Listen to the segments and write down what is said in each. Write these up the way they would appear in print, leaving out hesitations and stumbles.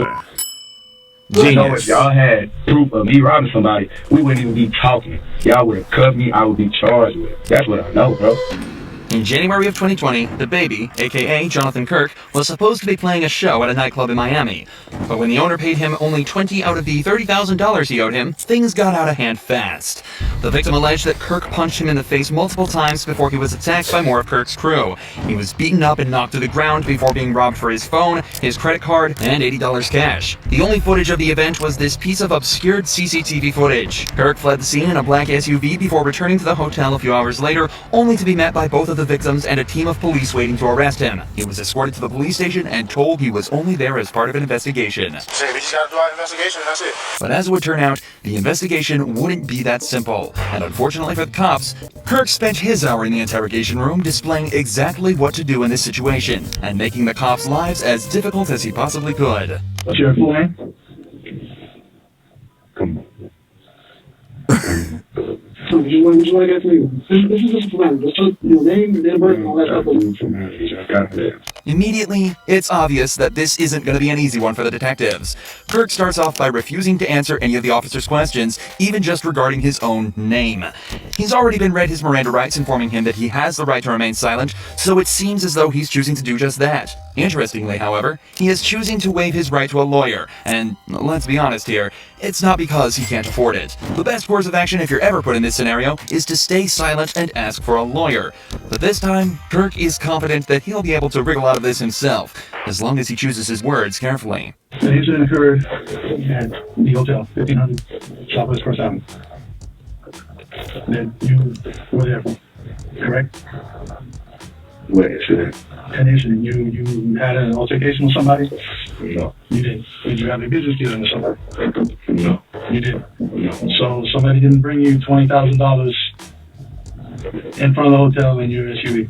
I know if y'all had proof of me robbing somebody, we wouldn't even be talking. Y'all would have cut me, I would be charged with it. That's what I know, bro. In January of 2020, DaBaby, aka Jonathan Kirk, was supposed to be playing a show at a nightclub in Miami. But when the owner paid him only $20 out of the $30,000 he owed him, things got out of hand fast. The victim alleged that Kirk punched him in the face multiple times before he was attacked by more of Kirk's crew. He was beaten up and knocked to the ground before being robbed for his phone, his credit card, and $80 cash. The only footage of the event was this piece of obscured CCTV footage. Kirk fled the scene in a black SUV before returning to the hotel a few hours later, only to be met by both of the victims and a team of police waiting to arrest him. He was escorted to the police station and told he was only there as part of an investigation. We just gotta do our investigation, that's it. But as it would turn out, the investigation wouldn't be that simple. And unfortunately for the cops, Kirk spent his hour in the interrogation room displaying exactly what to do in this situation, and making the cops' lives as difficult as he possibly could. What's your full name? Come on. So, what you want to get for you? This is just plan. Just put your name, date of birth, and all that stuff. Immediately, it's obvious that this isn't going to be an easy one for the detectives. Kirk starts off by refusing to answer any of the officer's questions, even just regarding his own name. He's already been read his Miranda rights informing him that he has the right to remain silent, so it seems as though he's choosing to do just that. Interestingly, however, he is choosing to waive his right to a lawyer, and let's be honest here, it's not because he can't afford it. The best course of action if you're ever put in this scenario is to stay silent and ask for a lawyer. But this time, Kirk is confident that he'll be able to wriggle out of this himself, as long as he chooses his words carefully. The incident occurred at the hotel, 1500 Southwest First Avenue. Then you were there, correct? What incident? An incident. You had an altercation with somebody? No. You didn't. Did you have a business dealing with somebody? No. You didn't. No. So somebody didn't bring you $20,000 in front of the hotel in your SUV?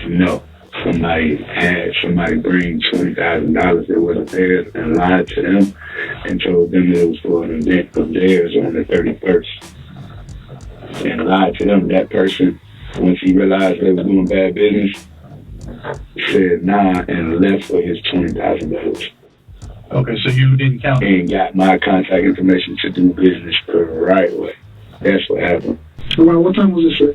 No. Somebody bring $20,000 that wasn't there and lied to them and told them it was for an event of theirs on the 31st. And lied to them. That person, once he realized they were doing bad business, said nah and left for his $20,000. Okay, so you didn't count it? And got my contact information to do business the right way. That's what happened. Around what time was this, sir?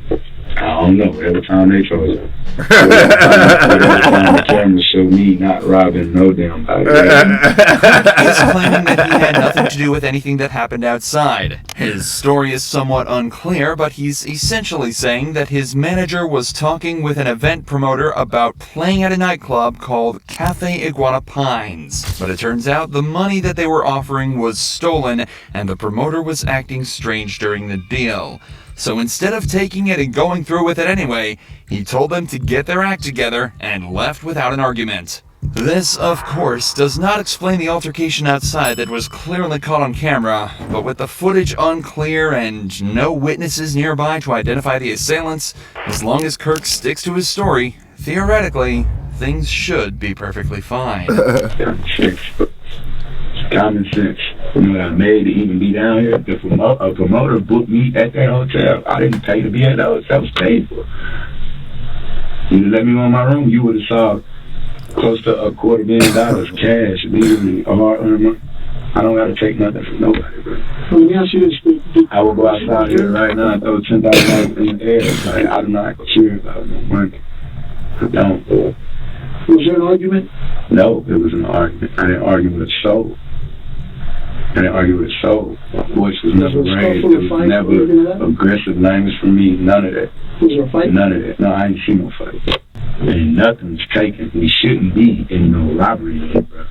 I don't know. Every time they told you. Every time the camera showed me not robbing no damn body. He's claiming that he had nothing to do with anything that happened outside. His story is somewhat unclear, but he's essentially saying that his manager was talking with an event promoter about playing at a nightclub called Cafe Iguana Pines. But it turns out the money that they were offering was stolen, and the promoter was acting strange during the deal. So instead of taking it and going through with it anyway, he told them to get their act together and left without an argument. This, of course, does not explain the altercation outside that was clearly caught on camera, but with the footage unclear and no witnesses nearby to identify the assailants, as long as Kirk sticks to his story, theoretically, things should be perfectly fine. Common sense. You know what I made to even be down here? A promoter booked me at that hotel. I didn't pay to be at the hotel. That was paid for. You let me on my room, you would have saw close to $250,000 cash legally hard-earned money. I don't got to take nothing from nobody, bro. Let me ask you this. I will go outside here right now and throw $10,000 in the air. Like, I do not care about no money. I don't. Was there an argument? No, it was an argument. I didn't argue with a soul. My voice was never raised. There was never aggressive language from me. None of that. Was there a fight? None of that. No, I ain't seen no fight. And nothing's taken. We shouldn't be in no robbery, bro.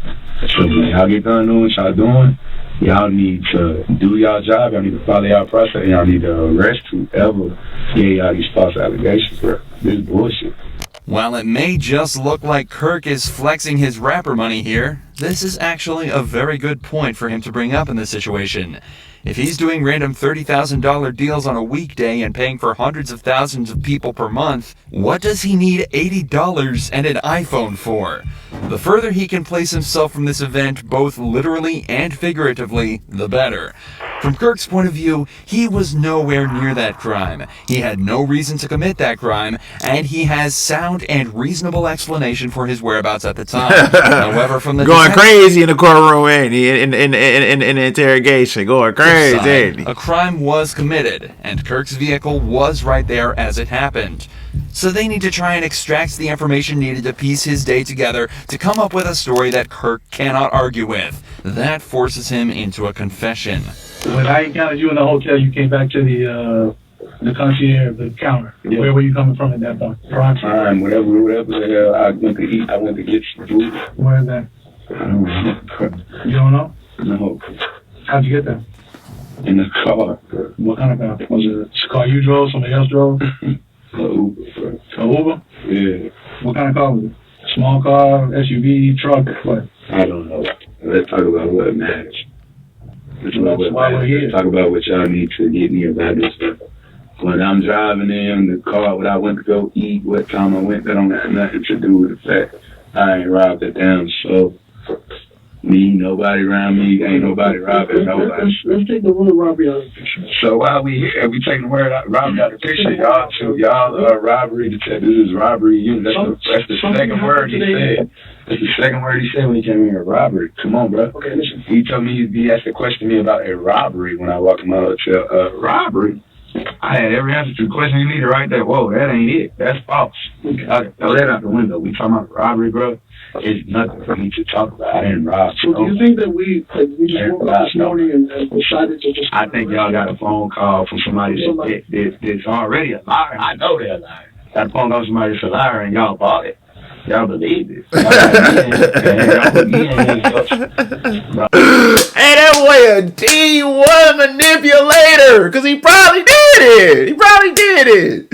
So when y'all get done doing what y'all doing, y'all need to do y'all job. Y'all need to follow y'all process. And y'all need to arrest whoever gave y'all these false allegations, bro. This is bullshit. While it may just look like Kirk is flexing his rapper money here, this is actually a very good point for him to bring up in this situation. If he's doing random $30,000 deals on a weekday and paying for hundreds of thousands of people per month, what does he need $80 and an iPhone for? The further he can place himself from this event, both literally and figuratively, the better. From Kirk's point of view, he was nowhere near that crime. He had no reason to commit that crime, and he has sound and reasonable explanation for his whereabouts at the time. However, from the going crazy in the courtroom, ain't he? In the interrogation, going crazy, ain't he? A crime was committed, and Kirk's vehicle was right there as it happened. So they need to try and extract the information needed to piece his day together to come up with a story that Kirk cannot argue with. That forces him into a confession. When I encountered you in the hotel, you came back to the concierge, the counter. Yeah. Where were you coming from at that point? Whatever the hell I went to eat, I went to get some food. Where is that? I don't know. You don't know? No. How'd you get there? In the car. What kind of car? Was it a car you drove, somebody else drove? Uber, bro. A Uber? Yeah. What kind of car was it? Small car, SUV, truck, what? I don't know. Let's talk about what matters. Let's talk about what y'all need to get me about this stuff. When I'm driving in the car, when I went to go eat, what time I went, that don't have nothing to do with the fact I ain't robbed it down. So, me, nobody around me, ain't nobody robbing nobody. Let's take the word robbery out of the picture. So while we here, we taking the word robbery out of the picture, y'all. So y'all are robbery detectives. This is robbery unit. That's the second word he said. That's the second word he said when he came here. Robbery. Come on, bro. Okay, listen. He told me he asked a question to me about a robbery when I walked in my hotel. Robbery. I had every answer to the question you needed right there. Whoa, that ain't it. That's false. Okay, throw that out the window. We talking about robbery, bro. It's nothing for me to talk about. I didn't rob. So do you think that we just woke up this morning and decided to just... I think y'all got a phone call from somebody that's already a liar. I know they're a liar. Got a phone call from somebody that's a liar and y'all bought it. Y'all believe it. Hey, that boy a D1 manipulator, because he probably did it.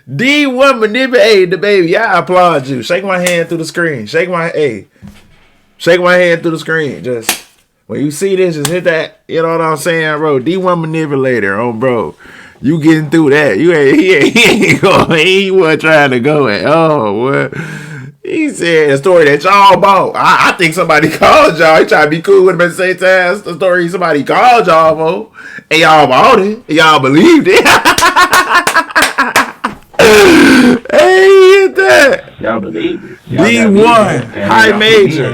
D1 manipulator. Hey, DaBaby, I applaud you. Shake my hand through the screen. Shake my hand through the screen. Just when you see this, just hit that. You know what I'm saying, bro? D1 manipulator, bro. You getting through that? He wasn't trying to go at. What? He said a story that y'all bought. I think somebody called y'all. He tried to be cool with him at the same time. It's the story somebody called y'all for. And y'all bought it. And y'all believed it. Hey, hit that. Y'all believed it. D1. High major.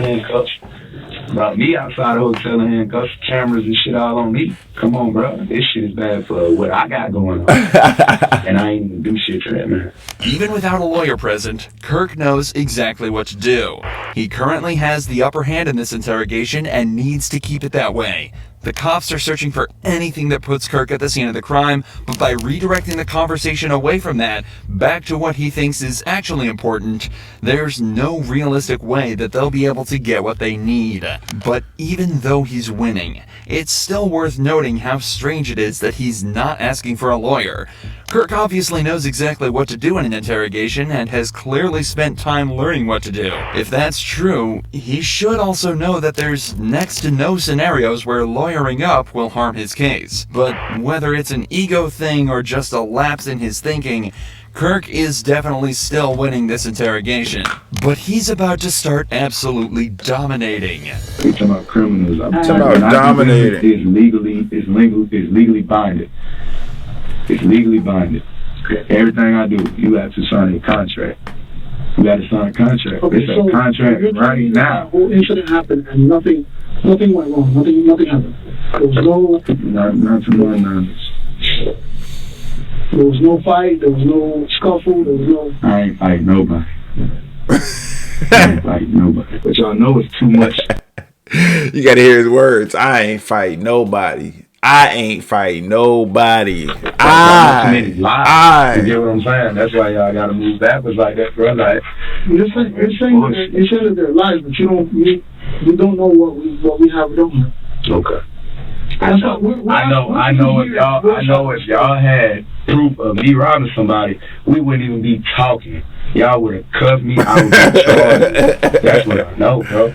About me outside the hotel in handcuffs, cameras and shit all on me. Come on, bro. This shit is bad for what I got going on. And I ain't even do shit for that, man. Even without a lawyer present, Kirk knows exactly what to do. He currently has the upper hand in this interrogation and needs to keep it that way. The cops are searching for anything that puts Kirk at the scene of the crime, but by redirecting the conversation away from that, back to what he thinks is actually important, there's no realistic way that they'll be able to get what they need. But even though he's winning, it's still worth noting how strange it is that he's not asking for a lawyer. Kirk obviously knows exactly what to do in an interrogation and has clearly spent time learning what to do. If that's true, he should also know that there's next to no scenarios where lawyering up will harm his case. But whether it's an ego thing or just a lapse in his thinking, Kirk is definitely still winning this interrogation. But he's about to start absolutely dominating. We're talking about criminals. I'm talking about dominating. It's legally binding. It's legally binding. Everything I do, you have to sign a contract. You got to sign a contract. Okay, it's a contract right now. The whole incident happened and nothing went wrong. Nothing happened. There was not to my knowledge. There was no fight. There was no scuffle. There was no. I ain't fight nobody. I ain't fight nobody. But y'all know it's too much. You gotta hear his words. I ain't fight nobody. I ain't fighting nobody. You get what I'm saying? That's why y'all gotta move backwards like that, bro. Like you're saying that they're lies, but you don't know what we have. We don't have. Okay. I know if y'all had proof of me robbing somebody, we wouldn't even be talking. Y'all would have cuffed me. I would be charged. That's what I know, bro.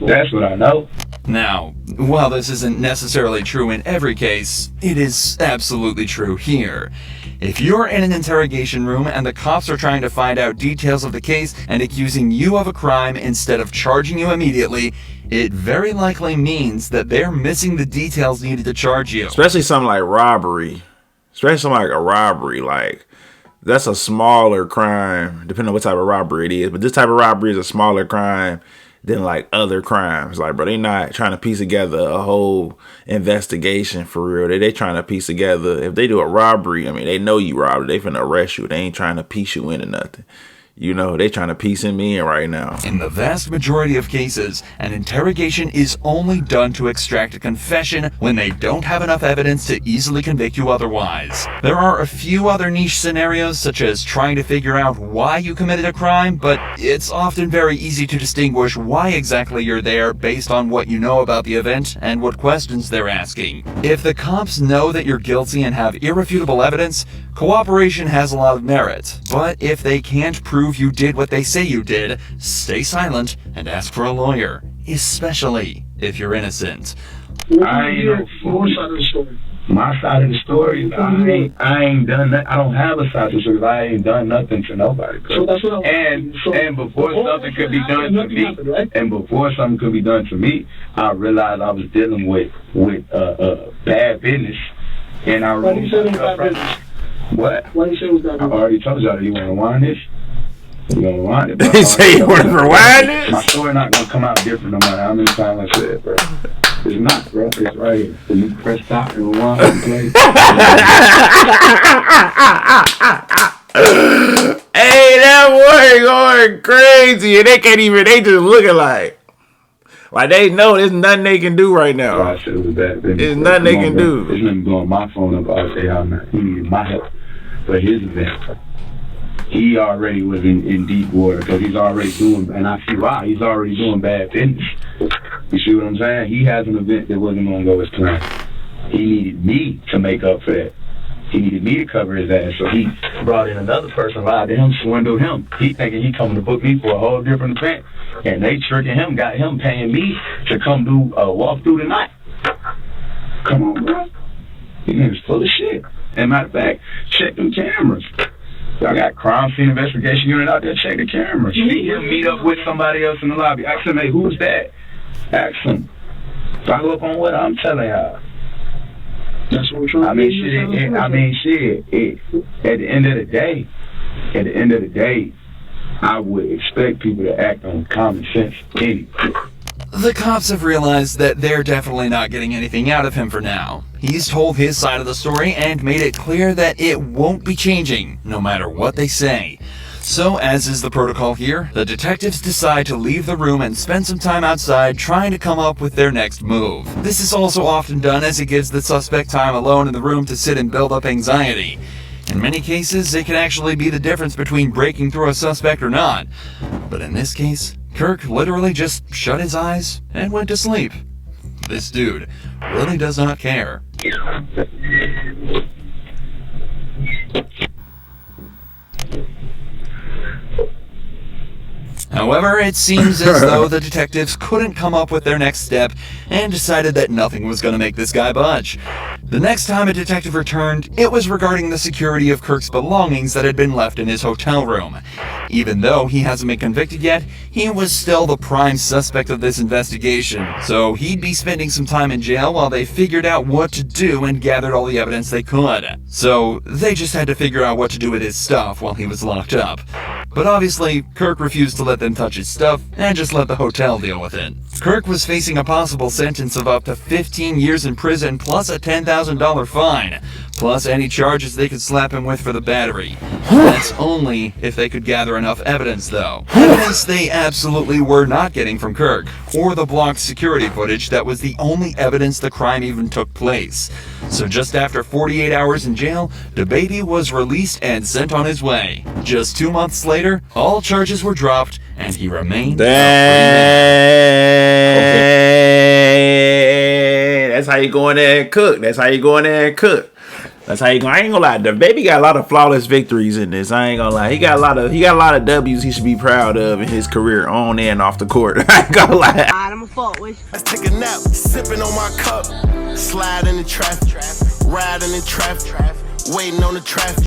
That's what I know. Now, while this isn't necessarily true in every case, it is absolutely true here. If you're in an interrogation room and the cops are trying to find out details of the case and accusing you of a crime instead of charging you immediately, it very likely means that they're missing the details needed to charge you. Especially something like robbery. Especially something like a robbery. Like, that's a smaller crime, depending on what type of robbery it is. But this type of robbery is a smaller crime than like other crimes. Like, bro, they not trying to piece together a whole investigation for real. They trying to piece together. If they do a robbery, I mean, they know you robbed it. They finna arrest you. They ain't trying to piece you into nothing. You know, they trying to piece him in right now. In the vast majority of cases, an interrogation is only done to extract a confession when they don't have enough evidence to easily convict you otherwise. There are a few other niche scenarios, such as trying to figure out why you committed a crime, but it's often very easy to distinguish why exactly you're there based on what you know about the event and what questions they're asking. If the cops know that you're guilty and have irrefutable evidence, cooperation has a lot of merit. But if they can't prove you did what they say you did, stay silent and ask for a lawyer, especially if you're innocent. I ain't no fool. Your side of the story. My side of the story, I ain't done that. I don't have a side of the story. I ain't done nothing to nobody. So that's what and before something could be done to me, happened, right? and before something could be done to me, I realized I was dealing with bad business, and I. Why do you say it was bad business? What? Why do you say it was bad I business? already told y'all that you want to wind this. You want to wind it? Bro. He say you want to rewind this? My story not gonna come out different no matter how many times I say it, bro. It's not, bro. It's right here. So you press stop and rewind and play. Hey, that boy going crazy, and they can't even. They just looking like they know there's nothing they can do right now. I said it was bad. There's nothing they can do. There's nothing blowing my phone up. I'll say how he needed my help for his event. He already was in deep water because he's already doing, and I see why, he's already doing bad business. You see what I'm saying? He has an event that wasn't going to go as planned. He needed me to make up for that. He needed me to cover his ass, so he brought in another person, lied to him, swindled him. He thinking he coming to book me for a whole different event, and they tricking him, got him paying me to come do a walkthrough tonight. Come on, bro. He niggas full of shit. And matter of fact, check them cameras. Y'all got crime scene investigation unit out there, check the cameras. See him meet up with somebody else in the lobby. Ask him, hey, who's that? Ask him. Follow up on what I'm telling y'all. That's what we're trying to At the end of the day, I would expect people to act on common sense anyway. The cops have realized that they're definitely not getting anything out of him for now. He's told his side of the story and made it clear that it won't be changing, no matter what they say. So, as is the protocol here, the detectives decide to leave the room and spend some time outside trying to come up with their next move. This is also often done as it gives the suspect time alone in the room to sit and build up anxiety. In many cases, it can actually be the difference between breaking through a suspect or not. But in this case, Kirk literally just shut his eyes and went to sleep. This dude really does not care. However, it seems as though the detectives couldn't come up with their next step and decided that nothing was going to make this guy budge. The next time a detective returned, it was regarding the security of Kirk's belongings that had been left in his hotel room. Even though he hasn't been convicted yet, he was still the prime suspect of this investigation, so he'd be spending some time in jail while they figured out what to do and gathered all the evidence they could. So they just had to figure out what to do with his stuff while he was locked up. But obviously, Kirk refused to let them touch his stuff and just let the hotel deal with it. Kirk was facing a possible sentence of up to 15 years in prison plus a $10,000 fine, plus any charges they could slap him with for the battery. That's only if they could gather enough evidence, though. Evidence they absolutely were not getting from Kirk, or the blocked security footage that was the only evidence the crime even took place. So just after 48 hours in jail, DaBaby was released and sent on his way. Just 2 months later, all charges were dropped, and he remained a free man. Okay. That's how you go in there and cook. That's how you go in there and cook. That's how you go. I ain't gonna lie, DaBaby got a lot of flawless victories in this. I ain't gonna lie. He got a lot of W's he should be proud of in his career on and off the court. I ain't gonna lie. I'm a fault with. Let's take a nap, sipping on my cup, slide in the traffic, riding in traffic, waiting on the traffic.